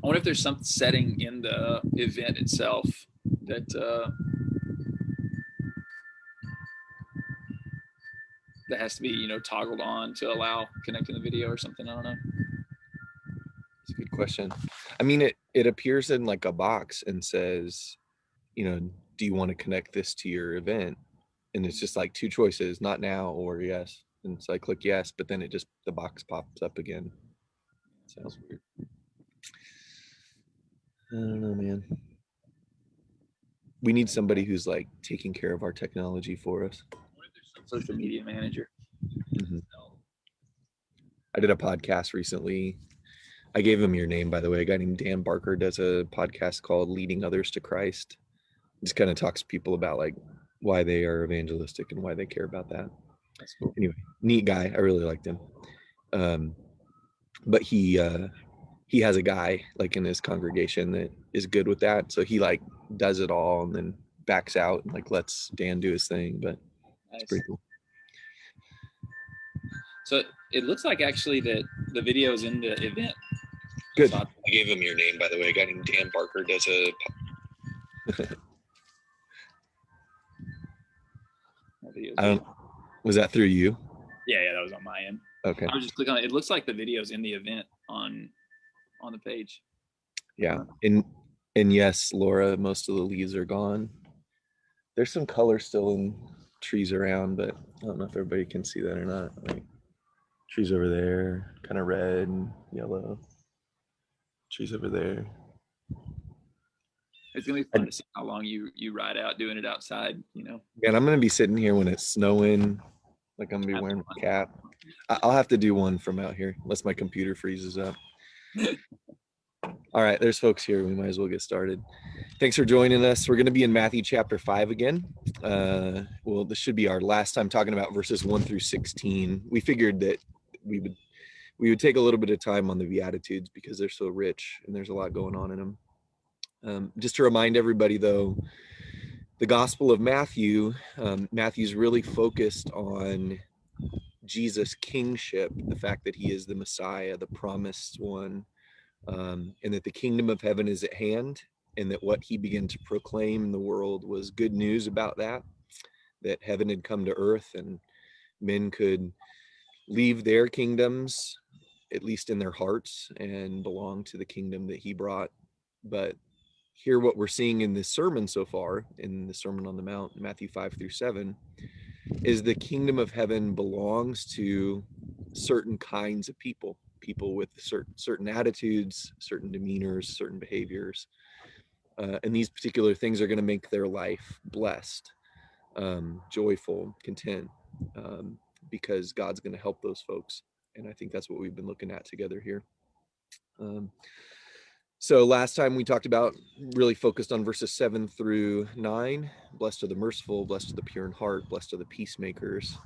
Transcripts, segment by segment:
wonder if there's some setting in the event itself that that has to be, toggled on to allow connecting the video or something. I don't know. It's a good question. I mean, it appears in like a box and says, do you want to connect this to your event? And it's just like two choices, not now or yes. And so I click yes, but then the box pops up again. Sounds weird. I don't know, man. We need somebody who's like taking care of our technology for us. Social media manager. Mm-hmm. I did a podcast recently. I gave him your name, by the way. A guy named Dan Barker does a podcast called Leading Others to Christ. Just kind of talks to people about like why they are evangelistic and why they care about that. That's cool. Anyway, neat guy. I really liked him. But he has a guy like in his congregation that is good with that. So he like does it all and then backs out and like lets Dan do his thing. But Nice. it's pretty cool. So it looks like actually that the video is in the event. Good. I gave him your name, by the way. A guy named Dan Barker does a. I don't. Was that through you? Yeah, that was on my end. Okay. I was just clicking on it. It looks like the video's in the event on the page. Yeah, and yes, Laura, most of the leaves are gone. There's some color still in trees around, but I don't know if everybody can see that or not. Like trees over there, kind of red and yellow. Trees over there. It's gonna be fun to see how long you ride out doing it outside. And I'm gonna be sitting here when it's snowing. Like I'm gonna be wearing a cap. I'll have to do one from out here unless my computer freezes up. All right, there's folks here. We might as well get started. Thanks for joining us. We're going to be in Matthew chapter 5 again. Well, this should be our last time talking about verses 1 through 16. We figured that we would take a little bit of time on the Beatitudes because they're so rich and there's a lot going on in them. Just to remind everybody, though, the Gospel of Matthew, Matthew's really focused on Jesus' kingship, the fact that he is the Messiah, the promised one, and that the kingdom of heaven is at hand, and that what he began to proclaim in the world was good news about that heaven had come to earth and men could leave their kingdoms, at least in their hearts, and belong to the kingdom that he brought. But here, what we're seeing in this sermon so far, in the Sermon on the Mount, Matthew 5 through 7, is the kingdom of heaven belongs to certain kinds of people with certain attitudes, certain demeanors, certain behaviors. And these particular things are going to make their life blessed, joyful, content, because God's going to help those folks. And I think that's what we've been looking at together here. So last time we talked about, really focused on verses 7 through 9. Blessed are the merciful, blessed are the pure in heart, blessed are the peacemakers.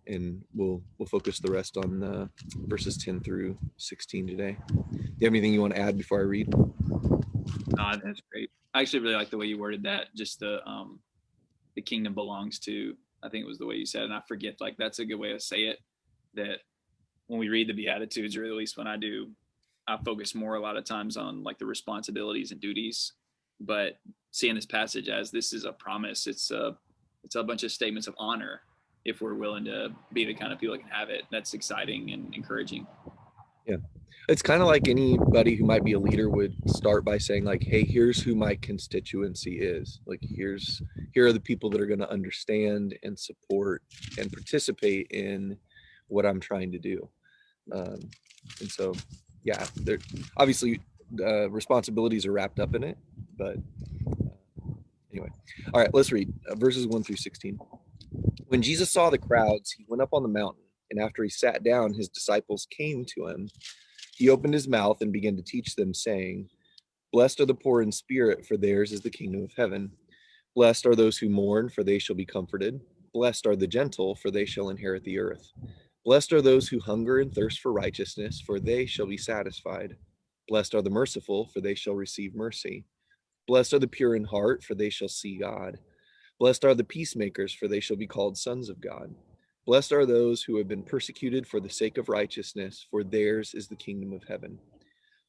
And we'll focus the rest on verses 10 through 16 today. Do you have anything you want to add before I read? That's great. I actually really like the way you worded that. Just the kingdom belongs to, I think it was the way you said it, and I forget, like that's a good way to say it, that when we read the Beatitudes, or at least when I do, I focus more a lot of times on like the responsibilities and duties, but seeing this passage as this is a promise, it's a bunch of statements of honor if we're willing to be the kind of people that can have it. That's exciting and encouraging. Yeah. It's kind of like anybody who might be a leader would start by saying like, hey, here's who my constituency is. Like, here are the people that are going to understand and support and participate in what I'm trying to do. And so, yeah, there obviously responsibilities are wrapped up in it, but anyway. All right, let's read verses 1 through 16. When Jesus saw the crowds, he went up on the mountain, and after he sat down, his disciples came to him. He opened his mouth and began to teach them, saying, Blessed are the poor in spirit, for theirs is the kingdom of heaven. Blessed are those who mourn, for they shall be comforted. Blessed are the gentle, for they shall inherit the earth. Blessed are those who hunger and thirst for righteousness, for they shall be satisfied. Blessed are the merciful, for they shall receive mercy. Blessed are the pure in heart, for they shall see God. Blessed are the peacemakers, for they shall be called sons of God. Blessed are those who have been persecuted for the sake of righteousness, for theirs is the kingdom of heaven.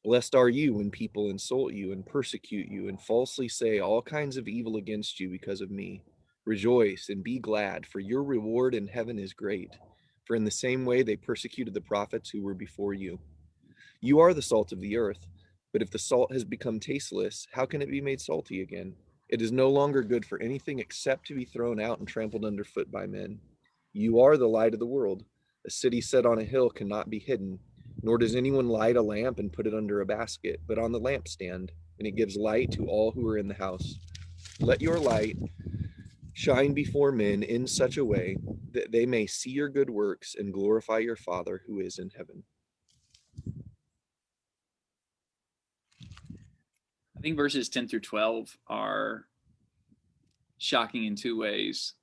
Blessed are you when people insult you and persecute you and falsely say all kinds of evil against you because of me. Rejoice and be glad, for your reward in heaven is great. For in the same way they persecuted the prophets who were before you. You are the salt of the earth, but if the salt has become tasteless, how can it be made salty again? It is no longer good for anything except to be thrown out and trampled underfoot by men. You are the light of the world. A city set on a hill cannot be hidden, nor does anyone light a lamp and put it under a basket, but on the lampstand, and it gives light to all who are in the house. Let your light shine before men in such a way that they may see your good works and glorify your Father who is in heaven. I think verses 10 through 12 are shocking in two ways.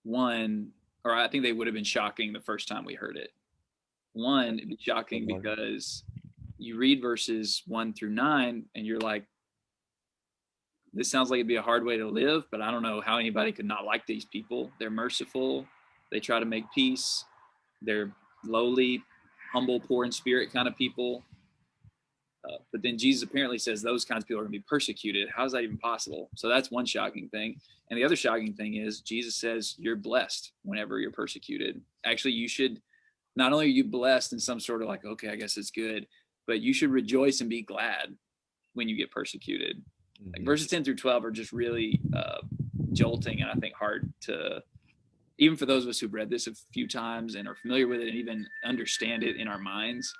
One, or I think they would have been shocking the first time we heard it. One, it'd be shocking because you read verses 1 through 9 and you're like, this sounds like it'd be a hard way to live, but I don't know how anybody could not like these people. They're merciful. They try to make peace. They're lowly, humble, poor in spirit kind of people. But then Jesus apparently says those kinds of people are going to be persecuted. How is that even possible? So that's one shocking thing. And the other shocking thing is Jesus says you're blessed whenever you're persecuted. Actually, you should, not only are you blessed in some sort of like, okay, I guess it's good, but you should rejoice and be glad when you get persecuted. Like verses 10 through 12 are just really jolting and I think hard to, even for those of us who've read this a few times and are familiar with it and even understand it in our minds,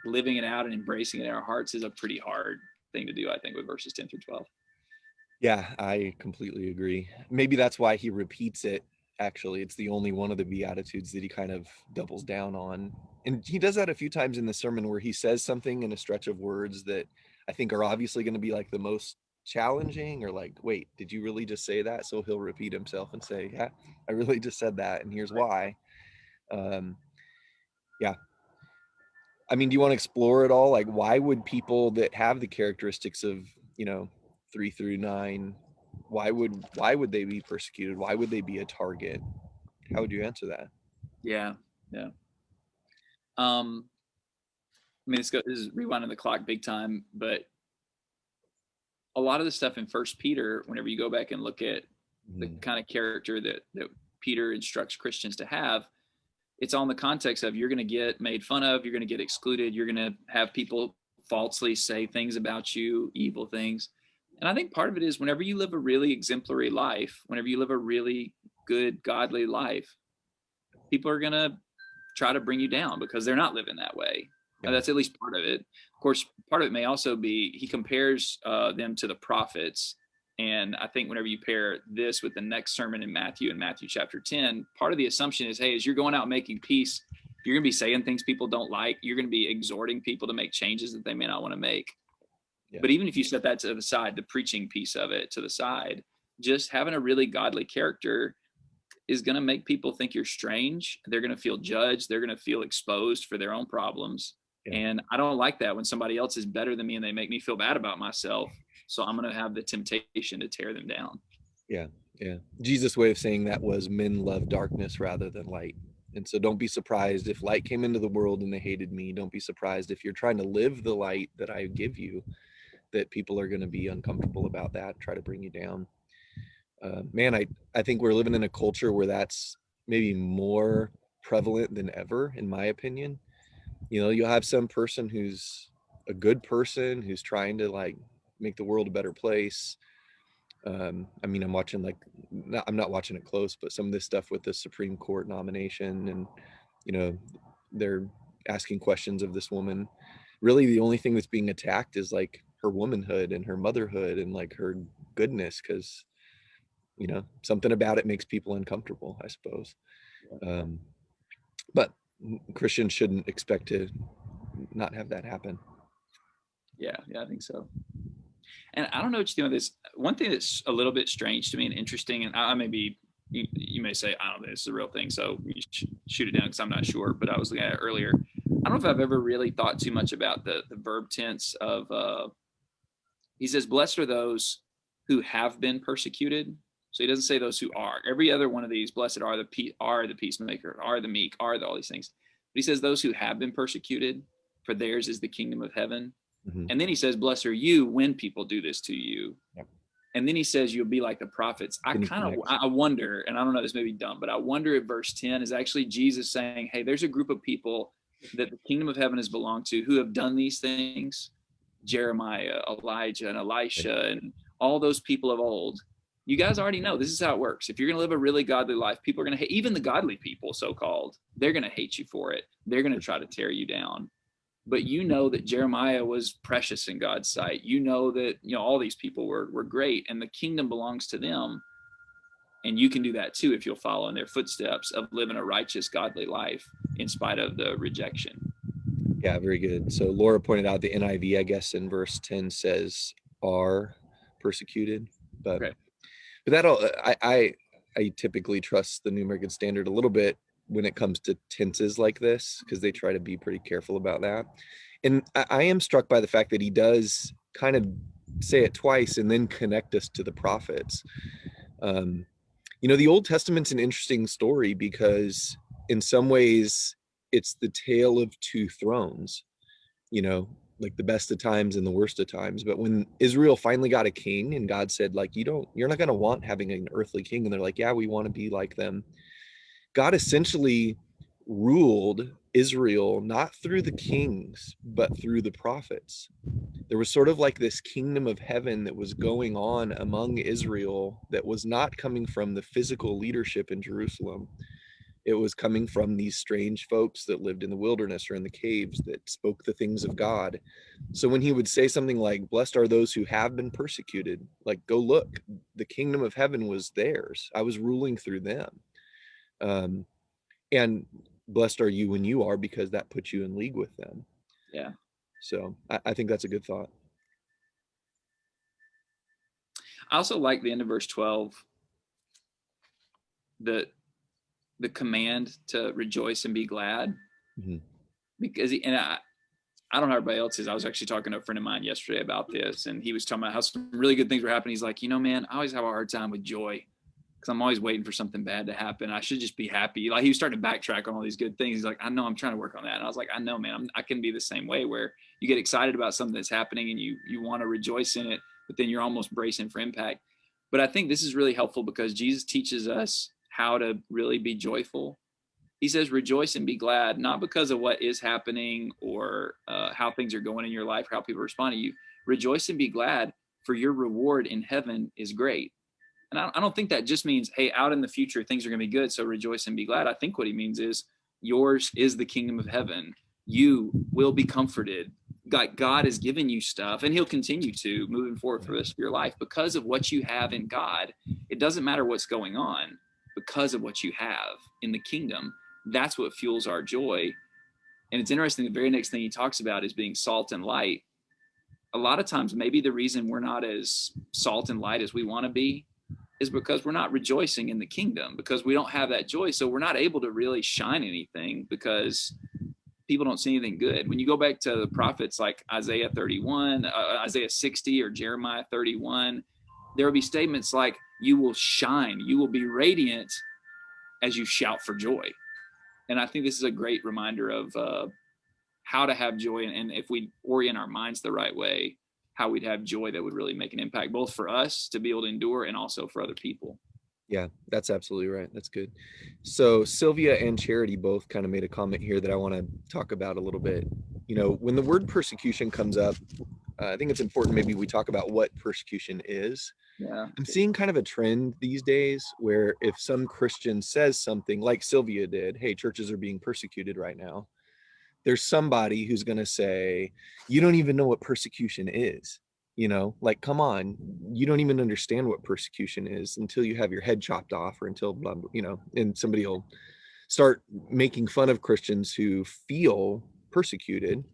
living it out and embracing it in our hearts is a pretty hard thing to do, I think, with verses 10 through 12. Yeah, I completely agree. Maybe that's why he repeats it. Actually, it's the only one of the Beatitudes that he kind of doubles down on. And he does that a few times in the sermon where he says something in a stretch of words that I think are obviously going to be like the most challenging or like, wait, did you really just say that? So he'll repeat himself and say, yeah, I really just said that. And here's why. Yeah. I mean, do you want to explore it all? Like, why would people that have the characteristics of, 3 through 9, why would they be persecuted? Why would they be a target? How would you answer that? Yeah. I mean, this is rewinding the clock big time, but a lot of the stuff in First Peter, whenever you go back and look at the kind of character that Peter instructs Christians to have, it's all in the context of you're going to get made fun of, you're going to get excluded, you're going to have people falsely say things about you, evil things. And I think part of it is whenever you live a really exemplary life, whenever you live a really good, godly life, people are going to try to bring you down because they're not living that way. Yeah. And that's at least part of it. Of course, part of it may also be he compares them to the prophets. And I think whenever you pair this with the next sermon in Matthew chapter 10, part of the assumption is, hey, as you're going out making peace, you're going to be saying things people don't like. You're going to be exhorting people to make changes that they may not want to make. Yeah. But even if you set that to the side, the preaching piece of it to the side, just having a really godly character is going to make people think you're strange. They're going to feel judged. They're going to feel exposed for their own problems. Yeah. And I don't like that when somebody else is better than me and they make me feel bad about myself. So I'm going to have the temptation to tear them down. Yeah. Jesus' way of saying that was men love darkness rather than light. And so don't be surprised if light came into the world and they hated me. Don't be surprised if you're trying to live the light that I give you, that people are going to be uncomfortable about that, try to bring you down. Man, I think we're living in a culture where that's maybe more prevalent than ever, in my opinion. You'll have some person who's a good person who's trying to like make the world a better place. I mean, I'm not watching it close, but some of this stuff with the Supreme Court nomination and, they're asking questions of this woman. Really, the only thing that's being attacked is like her womanhood and her motherhood and like her goodness, because something about it makes people uncomfortable, I suppose. But Christians shouldn't expect to not have that happen. Yeah, I think so. And I don't know what you think of this. One thing that's a little bit strange to me and interesting, and I may be, you may say, I don't know, this is a real thing, so you shoot it down because I'm not sure, but I was looking at it earlier. I don't know if I've ever really thought too much about the verb tense of, he says, blessed are those who have been persecuted. So he doesn't say those who are. Every other one of these, blessed are the peacemaker, are the meek, are all these things. But he says those who have been persecuted. for theirs is the kingdom of heaven. Mhm. And then he says, blessed are you when people do this to you. Yep. And then he says, you'll be like the prophets. Then he I wonder, and I don't know, this may be dumb, but I wonder if verse 10 is actually Jesus saying, hey, there's a group of people that the kingdom of heaven has belonged to who have done these things. Jeremiah, Elijah, and Elisha, and all those people of old. You guys already know this is how it works. If you're going to live a really godly life, people are going to hate, even the godly people, so-called, they're going to hate you for it. They're going to try to tear you down. But you know that Jeremiah was precious in God's sight. You know that, you know, all these people were great, and the kingdom belongs to them. And you can do that too if you'll follow in their footsteps of living a righteous, godly life in spite of the rejection. Yeah, very good. So Laura pointed out the NIV, I guess, in verse 10 says are persecuted, but Okay. but that'll I typically trust the New American Standard a little bit when it comes to tenses like this, because they try to be pretty careful about that. And I am struck by the fact that he does kind of say it twice and then connect us to the prophets. You know, the Old Testament's an interesting story because in some ways it's the tale of two thrones, you know, like the best of times and the worst of times. But when Israel finally got a king and God said, like, you're not going to want having an earthly king. And they're like, yeah, we want to be like them. God essentially ruled Israel not through the kings, but through the prophets. There was sort of like this kingdom of heaven that was going on among Israel that was not coming from the physical leadership in Jerusalem. It was coming from these strange folks that lived in the wilderness or in the caves that spoke the things of God. So when he would say something like, blessed are those who have been persecuted, like, go look, the kingdom of heaven was theirs. I was ruling through them. And blessed are you when you are, because that puts you in league with them. Yeah. So I think that's a good thought. I also like the end of verse 12, the command to rejoice and be glad. Mm-hmm. Because I don't know how everybody else is. I was actually talking to a friend of mine yesterday about this, and he was talking about how some really good things were happening. He's like, you know, man, I always have a hard time with joy because I'm always waiting for something bad to happen. I should just be happy. Like, he was starting to backtrack on all these good things. He's like, I know, I'm trying to work on that. And I was like, I know, man, I can be the same way, where you get excited about something that's happening and you want to rejoice in it, but then you're almost bracing for impact. But I think this is really helpful because Jesus teaches us how to really be joyful. He says, rejoice and be glad, not because of what is happening or how things are going in your life, or how people respond to you. Rejoice and be glad, for your reward in heaven is great. And I don't think that just means, hey, out in the future, things are going to be good, so rejoice and be glad. I think what he means is, yours is the kingdom of heaven. You will be comforted. God has given you stuff, and he'll continue to moving forward for the rest of your life because of what you have in God. It doesn't matter what's going on, because of what you have in the kingdom. That's what fuels our joy. And it's interesting, the very next thing he talks about is being salt and light. A lot of times, maybe the reason we're not as salt and light as we want to be is because we're not rejoicing in the kingdom, because we don't have that joy. So we're not able to really shine anything because people don't see anything good. When you go back to the prophets like Isaiah 31, Isaiah 60, or Jeremiah 31, there will be statements like, you will shine, you will be radiant as you shout for joy. And I think this is a great reminder of how to have joy. And if we orient our minds the right way, how we'd have joy that would really make an impact, both for us to be able to endure and also for other people. Yeah, that's absolutely right. That's good. So Sylvia and Charity both kind of made a comment here that I want to talk about a little bit. You know, when the word persecution comes up, I think it's important maybe we talk about what persecution is. Yeah. I'm seeing kind of a trend these days where if some Christian says something like Sylvia did, hey, churches are being persecuted right now, there's somebody who's going to say, you don't even know what persecution is. You know, like, come on, you don't even understand what persecution is until you have your head chopped off, or until, blah, blah, you know, and somebody will start making fun of Christians who feel persecuted.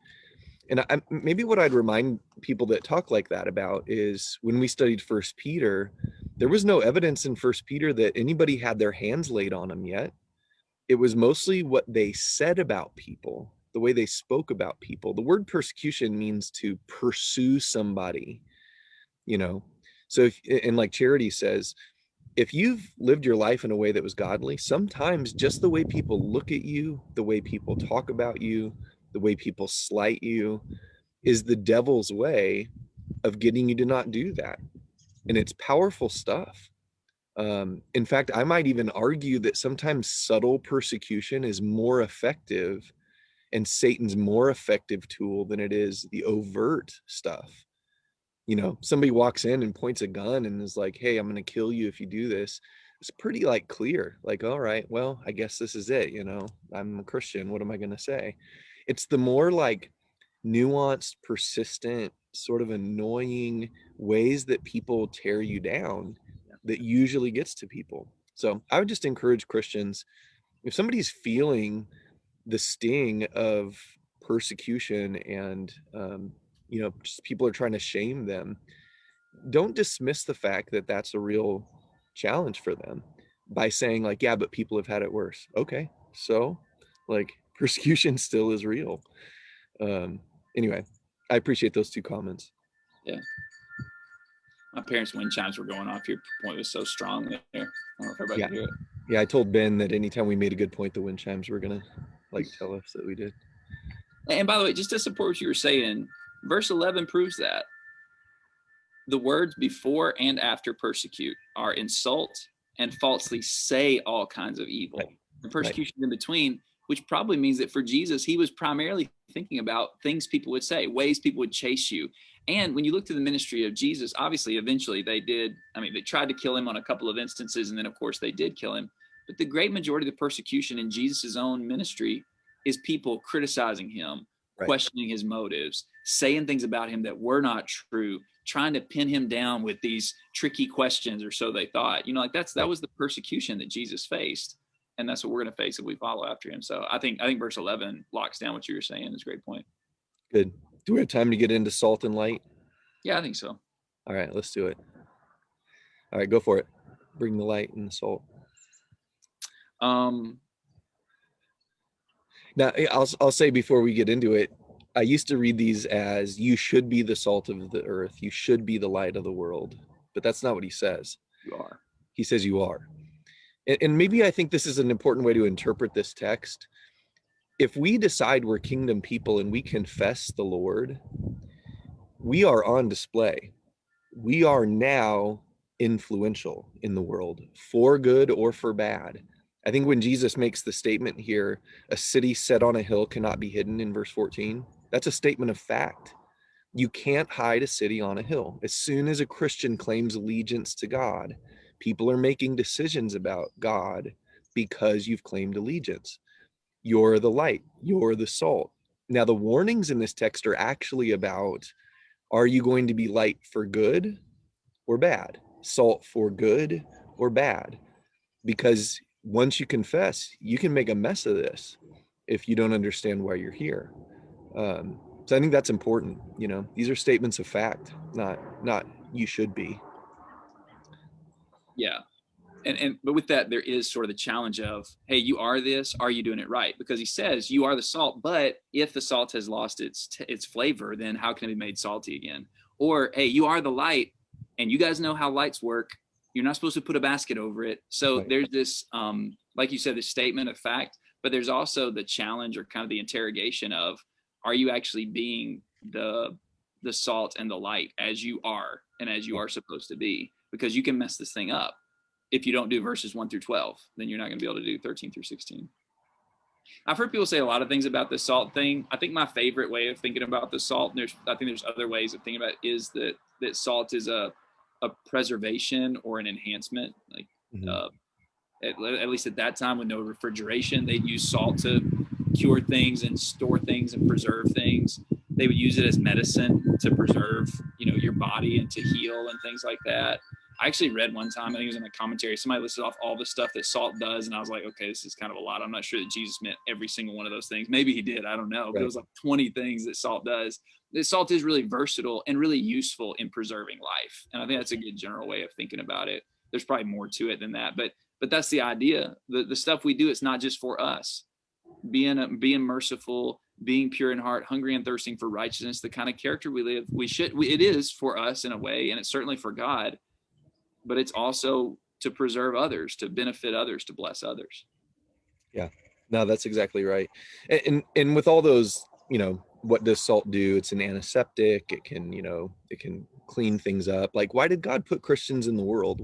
And maybe what I'd remind people that talk like that about is, when we studied First Peter, there was no evidence in First Peter that anybody had their hands laid on them yet. It was mostly what they said about people, the way they spoke about people. The word persecution means to pursue somebody, you know. So and like Charity says, if you've lived your life in a way that was godly, sometimes just the way people look at you, the way people talk about you, the way people slight you is the devil's way of getting you to not do that. And it's powerful stuff. In fact, I might even argue that sometimes subtle persecution is more effective and Satan's more effective tool than it is the overt stuff. You know, somebody walks in and points a gun and is like, hey, I'm going to kill you if you do this. It's pretty like clear, like, all right, well, I guess this is it. You know, I'm a Christian. What am I going to say? It's the more like nuanced, persistent, sort of annoying ways that people tear you down that usually gets to people. So I would just encourage Christians, if somebody's feeling the sting of persecution and you know, just people are trying to shame them, don't dismiss the fact that that's a real challenge for them by saying like, yeah, but people have had it worse. Okay, so like persecution still is real. Anyway, I appreciate those two comments. Yeah. My parents' wind chimes were going off. Your point was so strong there. I don't know if everybody Yeah. could hear it. Yeah, I told Ben that anytime we made a good point, the wind chimes were gonna like tell us that we did. And by the way, just to support what you were saying, verse 11 proves that. The words before and after persecute are insult and falsely say all kinds of evil. Right. The persecution in between, which probably means that for Jesus, he was primarily thinking about things people would say, ways people would chase you. And when you look to the ministry of Jesus, obviously, eventually they did. I mean, they tried to kill him on a couple of instances, and then, of course, they did kill him. But the great majority of the persecution in Jesus's own ministry is people criticizing him, Right. questioning his motives, saying things about him that were not true, trying to pin him down with these tricky questions, or so they thought. You know, like that was the persecution that Jesus faced, and that's what we're going to face if we follow after him. So I think verse 11 locks down what you were saying. It's a great point. Good. Do we have time to get into salt and light? Yeah, I think so. All right, let's do it. All right, go for it. Bring the light and the salt. Now, I'll say before we get into it, I used to read these as you should be the salt of the earth. You should be the light of the world. But that's not what he says. You are. He says you are. And maybe I think this is an important way to interpret this text. If we decide we're kingdom people and we confess the Lord, we are on display. We are now influential in the world, for good or for bad. I think when Jesus makes the statement here, a city set on a hill cannot be hidden in verse 14, that's a statement of fact. You can't hide a city on a hill. As soon as a Christian claims allegiance to God, people are making decisions about God because you've claimed allegiance. You're the light, you're the salt. Now, the warnings in this text are actually about, are you going to be light for good or bad? Salt for good or bad? Because once you confess, you can make a mess of this if you don't understand why you're here. So I think that's important. You know, these are statements of fact, not you should be. Yeah. But with that, there is sort of the challenge of, hey, you are this, are you doing it right? Because he says you are the salt, but if the salt has lost its flavor, then how can it be made salty again? Or, hey, you are the light, and you guys know how lights work. You're not supposed to put a basket over it. So Right. There's this, like you said, this statement of fact, but there's also the challenge or kind of the interrogation of, are you actually being the salt and the light as you are and as you are supposed to be? Because you can mess this thing up. If you don't do verses 1 through 12, then you're not going to be able to do 13 through 16. I've heard people say a lot of things about the salt thing. I think my favorite way of thinking about the salt, and I think there's other ways of thinking about it, is that salt is a preservation or an enhancement. Like at least at that time, with no refrigeration, they'd use salt to cure things and store things and preserve things. They would use it as medicine to preserve, your body and to heal and things like that. I actually read one time, I think it was in a commentary, somebody listed off all the stuff that salt does, and I was like, okay, this is kind of a lot. I'm not sure that Jesus meant every single one of those things. Maybe he did, I don't know. But it was like 20 things that salt does. Salt is really versatile and really useful in preserving life. And I think that's a good general way of thinking about it. There's probably more to it than that, but that's the idea. The stuff we do, it's not just for us. Being merciful, being pure in heart, hungry and thirsting for righteousness, the kind of character we live, it is for us in a way, and it's certainly for God. But it's also to preserve others, to benefit others, to bless others. Yeah, no, that's exactly right. And with all those what does salt do? It's an antiseptic. It can, it can clean things up. Like, why did God put Christians in the world?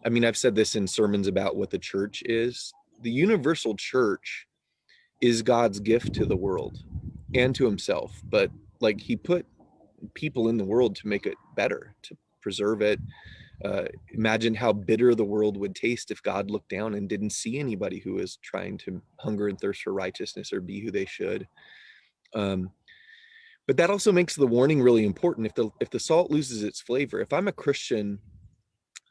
I've said this in sermons about what the church is. The universal church is God's gift to the world and to himself. But like, he put people in the world to make it better, to preserve it. Imagine how bitter the world would taste if God looked down and didn't see anybody who is trying to hunger and thirst for righteousness or be who they should. But that also makes the warning really important. If the salt loses its flavor, if I'm a Christian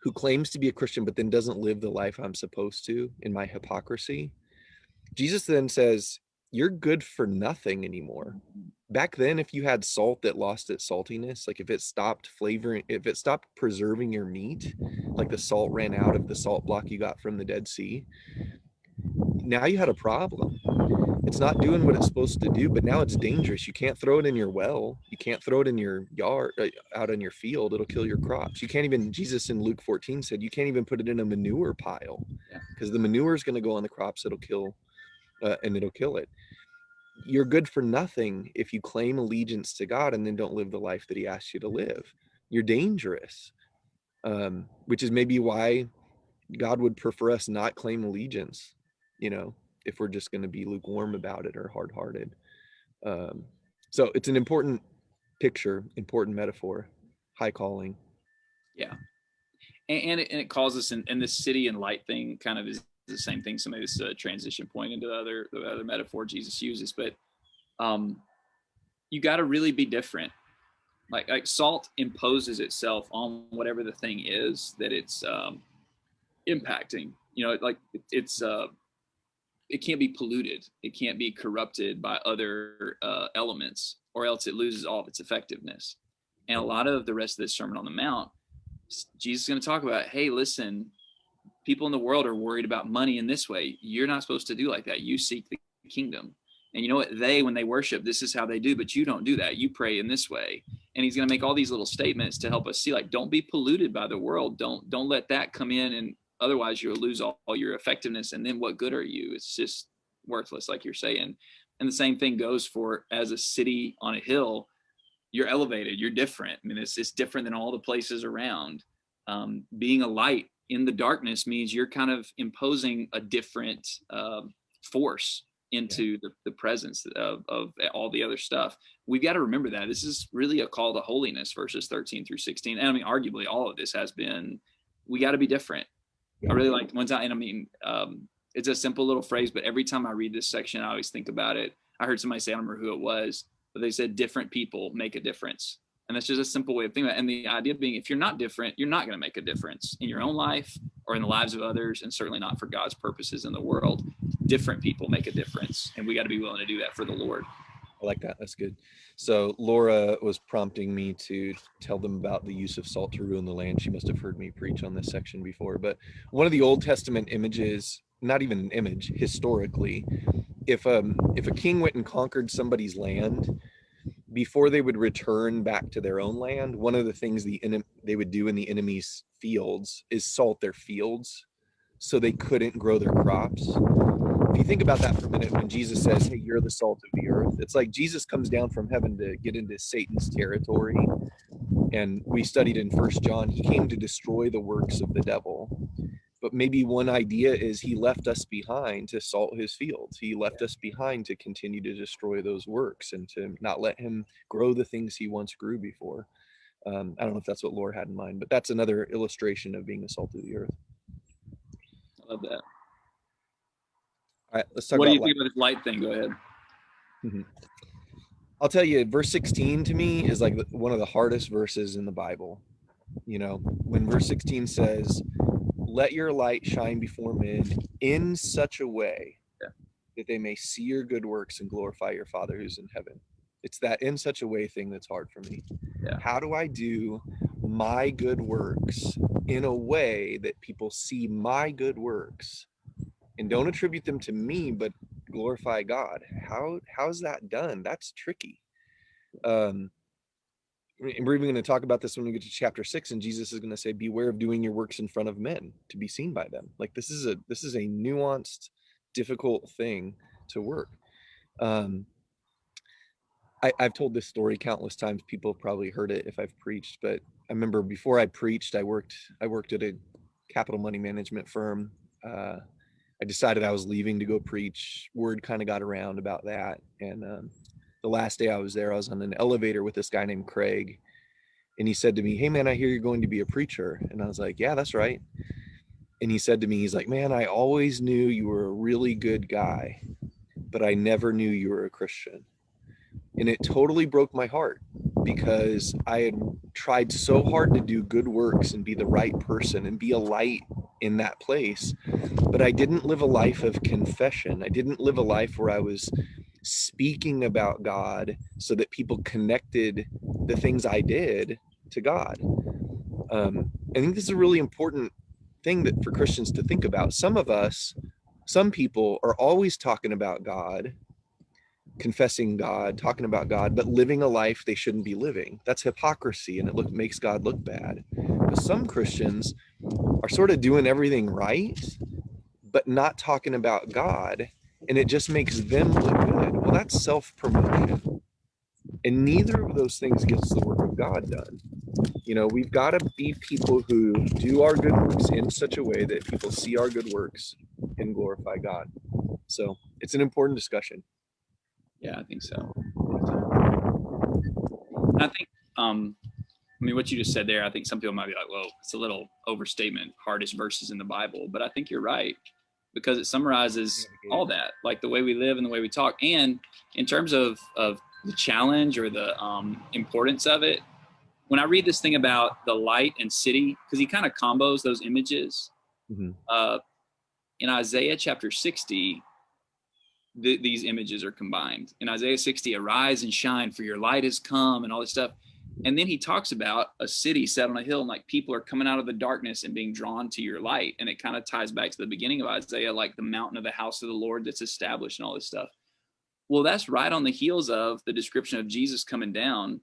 who claims to be a Christian but then doesn't live the life I'm supposed to in my hypocrisy, Jesus then says, you're good for nothing anymore. Back then, if you had salt that lost its saltiness, like if it stopped flavoring, if it stopped preserving your meat, like the salt ran out of the salt block you got from the Dead Sea, now you had a problem. It's not doing what it's supposed to do, but now it's dangerous. You can't throw it in your well. You can't throw it in your yard, out in your field. It'll kill your crops. You can't even, Jesus in Luke 14 said, you can't even put it in a manure pile because the manure is going to go on the crops. It'll kill it. You're good for nothing if you claim allegiance to God and then don't live the life that he asked you to live. You're dangerous, which is maybe why God would prefer us not claim allegiance, if we're just going to be lukewarm about it or hard-hearted. So it's an important picture, important metaphor, high calling. Yeah. And it calls us in the city and light thing kind of is the same thing. So maybe it's a transition point into the other metaphor Jesus uses, but you got to really be different. Like salt imposes itself on whatever the thing is that it's impacting. It can't be polluted. It can't be corrupted by other elements, or else it loses all of its effectiveness. And a lot of the rest of this Sermon on the Mount, Jesus is going to talk about, hey, listen, people in the world are worried about money in this way. You're not supposed to do like that. You seek the kingdom. And you know what? When they worship, this is how they do, but you don't do that. You pray in this way. And he's going to make all these little statements to help us see, like, don't be polluted by the world. Don't let that come in, and otherwise you'll lose all your effectiveness. And then what good are you? It's just worthless, like you're saying. And the same thing goes for as a city on a hill. You're elevated. You're different. I mean, it's different than all the places around. Being a light in the darkness means you're kind of imposing a different force into the presence of all the other stuff. We've got to remember that this is really a call to holiness, verses 13 through 16. And I mean, arguably all of this has been, we got to be different. I really like one time, and it's a simple little phrase, but every time I read this section, I always think about it. I heard somebody say, I don't remember who it was, but they said different people make a difference. And that's just a simple way of thinking about it. And the idea being, if you're not different, you're not going to make a difference in your own life or in the lives of others, and certainly not for God's purposes in the world. Different people make a difference, and we got to be willing to do that for the Lord. I like that. That's good. So Laura was prompting me to tell them about the use of salt to ruin the land. She must have heard me preach on this section before, but one of the Old Testament images, not even an image, historically, if a king went and conquered somebody's land, before they would return back to their own land, one of the things they would do in the enemy's fields is salt their fields so they couldn't grow their crops. If you think about that for a minute, when Jesus says, hey, you're the salt of the earth, it's like Jesus comes down from heaven to get into Satan's territory. And we studied in 1 John, he came to destroy the works of the devil. But maybe one idea is he left us behind to salt his fields. He left us behind to continue to destroy those works and to not let him grow the things he once grew before. I don't know if that's what Laura had in mind, but that's another illustration of being the salt of the earth. I love that. All right, let's talk what about do you think about this light thing? Go ahead. I'll tell you, verse 16 to me is like one of the hardest verses in the Bible. When verse 16 says, let your light shine before men in such a way that they may see your good works and glorify your Father who's in heaven. It's that in such a way thing that's hard for me. How do I do my good works in a way that people see my good works and don't attribute them to me, but glorify God? How's that done? That's tricky. We're even going to talk about this when we get to chapter 6, and Jesus is going to say, beware of doing your works in front of men to be seen by them. Like this is a nuanced, difficult thing to work. I've told this story countless times. People have probably heard it if I've preached, but I remember before I preached, I worked at a capital money management firm. I decided I was leaving to go preach. Word kind of got around about that, and the last day I was there, I was on an elevator with this guy named Craig, and he said to me, "Hey man, I hear you're going to be a preacher." And I was like, "Yeah, that's right." And he said to me, he's like, "Man, I always knew you were a really good guy, but I never knew you were a Christian." And it totally broke my heart because I had tried so hard to do good works and be the right person and be a light in that place, but I didn't live a life of confession. I didn't live a life where I was speaking about God so that people connected the things I did to God. I think this is a really important thing that for Christians to think about. Some people are always talking about God, confessing God, talking about God, but living a life they shouldn't be living. That's hypocrisy, and it makes God look bad. But some Christians are sort of doing everything right, but not talking about God, and it just makes them look good. Well, that's self-promotion. And neither of those things gets the work of God done. We've got to be people who do our good works in such a way that people see our good works and glorify God. So it's an important discussion. Yeah, I think so. I think, I mean, what you just said there, I think some people might be like, well, it's a little overstatement, hardest verses in the Bible. But I think you're right because it summarizes all that, like the way we live and the way we talk. And in terms of the challenge or the importance of it, when I read this thing about the light and city, because he kind of combos those images, Mm-hmm. In Isaiah chapter 60, these images are combined. In Isaiah 60, arise and shine, for your light has come, and all this stuff. And then he talks about a city set on a hill, and like people are coming out of the darkness and being drawn to your light. And it kind of ties back to the beginning of Isaiah, like the mountain of the house of the Lord that's established and all this stuff. Well, that's right on the heels of the description of Jesus coming down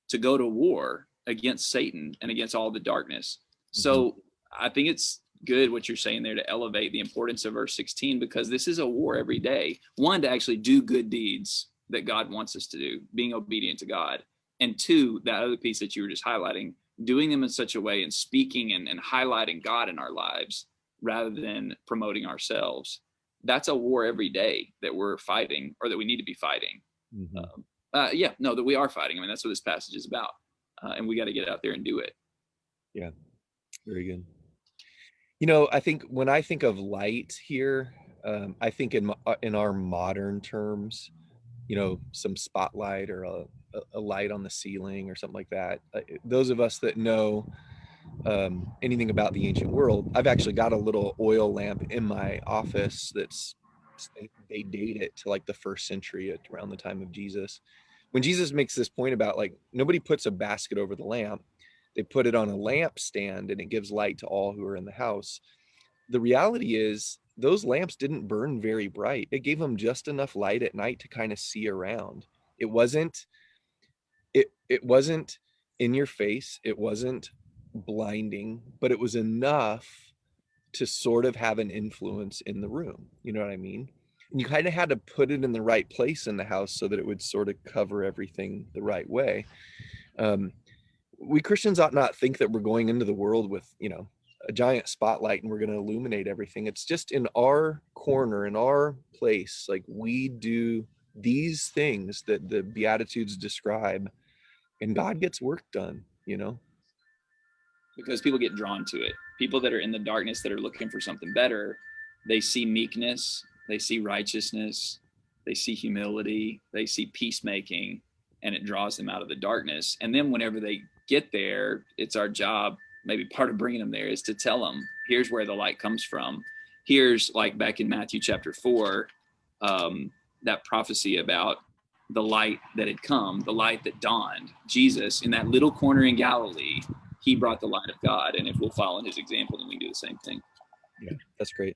to go to war against Satan and against all the darkness. So I think it's good what you're saying there to elevate the importance of verse 16, because this is a war every day. One, to actually do good deeds that God wants us to do, being obedient to God. And two, that other piece that you were just highlighting, doing them in such a way and speaking and highlighting God in our lives rather than promoting ourselves. That's a war every day that we're fighting, or that we need to be fighting. That we are fighting. I mean, that's what this passage is about. And we got to get out there and do it. Yeah, very good. I think when I think of light here, I think in our modern terms, some spotlight or a light on the ceiling or something like that. Those of us that know anything about the ancient world, I've actually got a little oil lamp in my office they date it to like the 1st century, around the time of Jesus. When Jesus makes this point about like nobody puts a basket over the lamp, they put it on a lampstand and it gives light to all who are in the house. The reality is those lamps didn't burn very bright. It gave them just enough light at night to kind of see around. It wasn't in your face, it wasn't blinding, but it was enough to sort of have an influence in the room. You know what I mean? And you kind of had to put it in the right place in the house so that it would sort of cover everything the right way. We Christians ought not think that we're going into the world with, a giant spotlight and we're going to illuminate everything. It's just in our corner, in our place. Like we do these things that the Beatitudes describe, and God gets work done, Because people get drawn to it. People that are in the darkness that are looking for something better, they see meekness, they see righteousness, they see humility, they see peacemaking, and it draws them out of the darkness. And then whenever they get there, it's our job, maybe part of bringing them there is to tell them, here's where the light comes from. Here's, like back in Matthew chapter 4, that prophecy about the light that had come, the light that dawned. Jesus, in that little corner in Galilee, he brought the light of God. And if we'll follow in his example, then we can do the same thing. Yeah, that's great.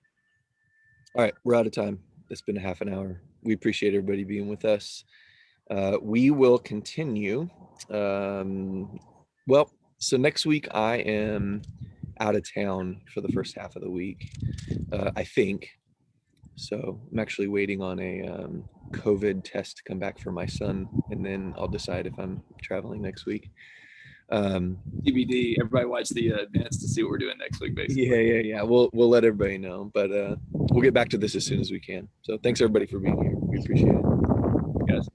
All right, we're out of time. It's been a half an hour. We appreciate everybody being with us. We will continue. So next week I am out of town for the first half of the week, I think. So I'm actually waiting on COVID test to come back for my son, and then I'll decide if I'm traveling next week. TBD. Everybody watch the events to see what we're doing next week, basically. Yeah. We'll let everybody know, but we'll get back to this as soon as we can. So thanks everybody for being here. We appreciate it. Guys.